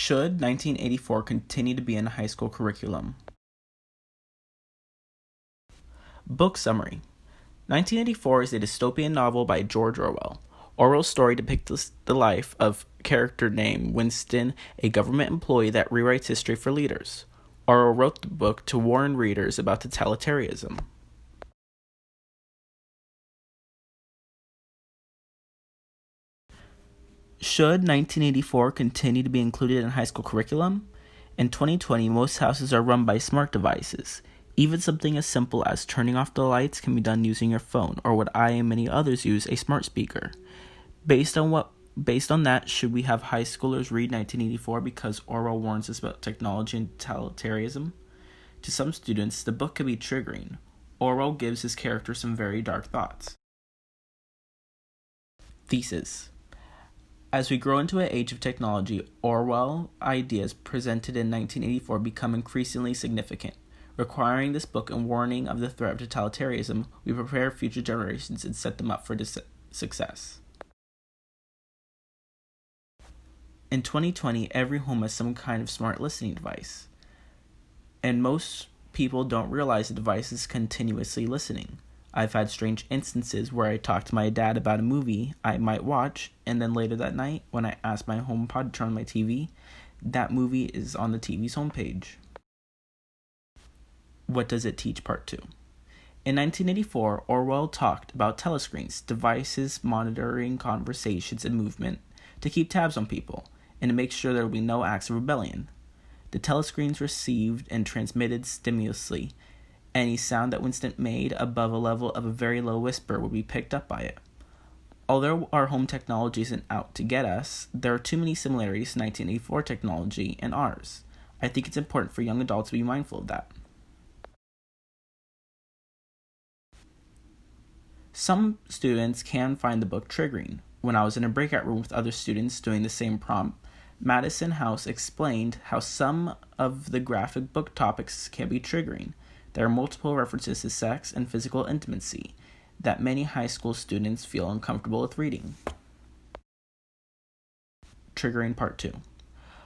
Should 1984 continue to be in high school curriculum? Book summary. 1984 is a dystopian novel by George Orwell. Orwell's story depicts the life of a character named Winston, a government employee that rewrites history for leaders. Orwell wrote the book to warn readers about totalitarianism. Should 1984 continue to be included in high school curriculum? In 2020, most houses are run by smart devices. Even something as simple as turning off the lights can be done using your phone, or what I and many others use, a smart speaker. Based on that, should we have high schoolers read 1984 because Orwell warns us about technology and totalitarianism? To some students, the book could be triggering. Orwell gives his character some very dark thoughts. Thesis. As we grow into an age of technology, Orwell ideas presented in 1984 become increasingly significant. Requiring this book and warning of the threat of totalitarianism, we prepare future generations and set them up for success. In 2020, every home has some kind of smart listening device. And most people don't realize the device is continuously listening. I've had strange instances where I talk to my dad about a movie I might watch, and then later that night, when I ask my HomePod to turn on my TV, that movie is on the TV's homepage. What does it teach? Part 2. In 1984, Orwell talked about telescreens, devices monitoring conversations and movement to keep tabs on people, and to make sure there would be no acts of rebellion. The telescreens received and transmitted stimulously. Any sound that Winston made above a level of a very low whisper would be picked up by it. Although our home technology isn't out to get us, there are too many similarities to 1984 technology and ours. I think it's important for young adults to be mindful of that. Some students can find the book triggering. When I was in a breakout room with other students doing the same prompt, Madison House explained how some of the graphic book topics can be triggering. There are multiple references to sex and physical intimacy that many high school students feel uncomfortable with reading. Triggering Part 2.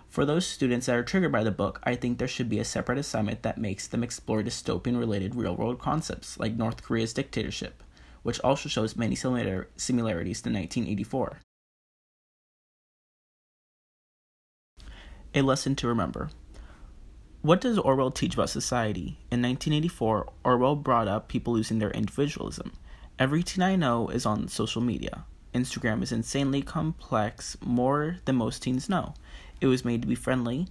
For those students that are triggered by the book, I think there should be a separate assignment that makes them explore dystopian-related real-world concepts, like North Korea's dictatorship, which also shows many similarities to 1984. A lesson to remember. What does Orwell teach about society? In 1984, Orwell brought up people losing their individualism. Every teen I know is on social media. Instagram is insanely complex, more than most teens know. It was made to be friendly,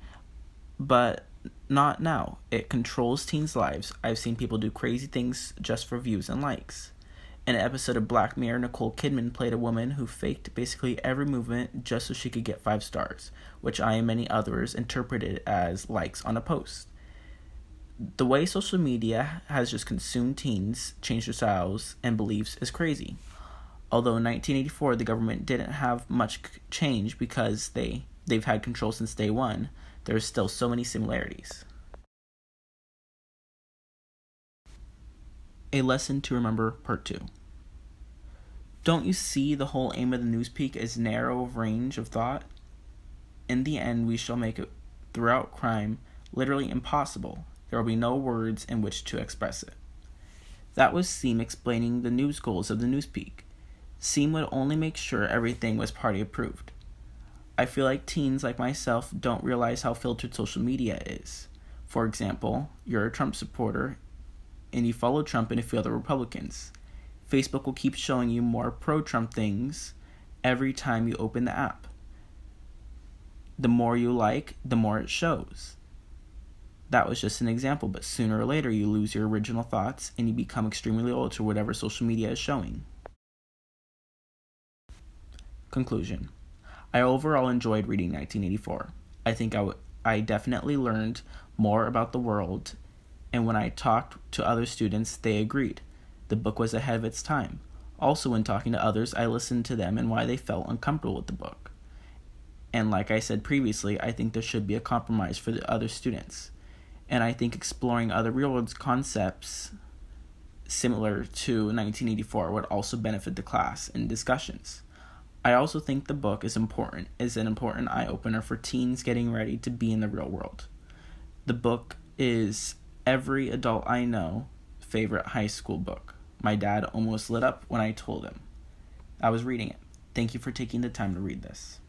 but not now. It controls teens' lives. I've seen people do crazy things just for views and likes. In an episode of Black Mirror, Nicole Kidman played a woman who faked basically every movement just so she could get 5 stars, which I and many others interpreted as likes on a post. The way social media has just consumed teens, changed their styles and beliefs is crazy. Although in 1984 the government didn't have much change because they've had control since day one, there's still so many similarities. A lesson to remember, Part 2. Don't you see the whole aim of the Newspeak is narrow range of thought? In the end, we shall make it, throughout crime, literally impossible. There will be no words in which to express it. That was Seam explaining the news goals of the Newspeak. Seam would only make sure everything was party approved. I feel like teens like myself don't realize how filtered social media is. For example, you're a Trump supporter and you follow Trump and a few other Republicans. Facebook will keep showing you more pro-Trump things every time you open the app. The more you like, the more it shows. That was just an example, but sooner or later you lose your original thoughts and you become extremely loyal to whatever social media is showing. Conclusion. I overall enjoyed reading 1984. I think I definitely learned more about the world, and when I talked to other students, they agreed. The book was ahead of its time. Also, when talking to others, I listened to them and why they felt uncomfortable with the book. And like I said previously, I think there should be a compromise for the other students. And I think exploring other real-world concepts similar to 1984 would also benefit the class in discussions. I also think the book is an important eye-opener for teens getting ready to be in the real world. The book is every adult I know favorite high school book. My dad almost lit up when I told him I was reading it. Thank you for taking the time to read this.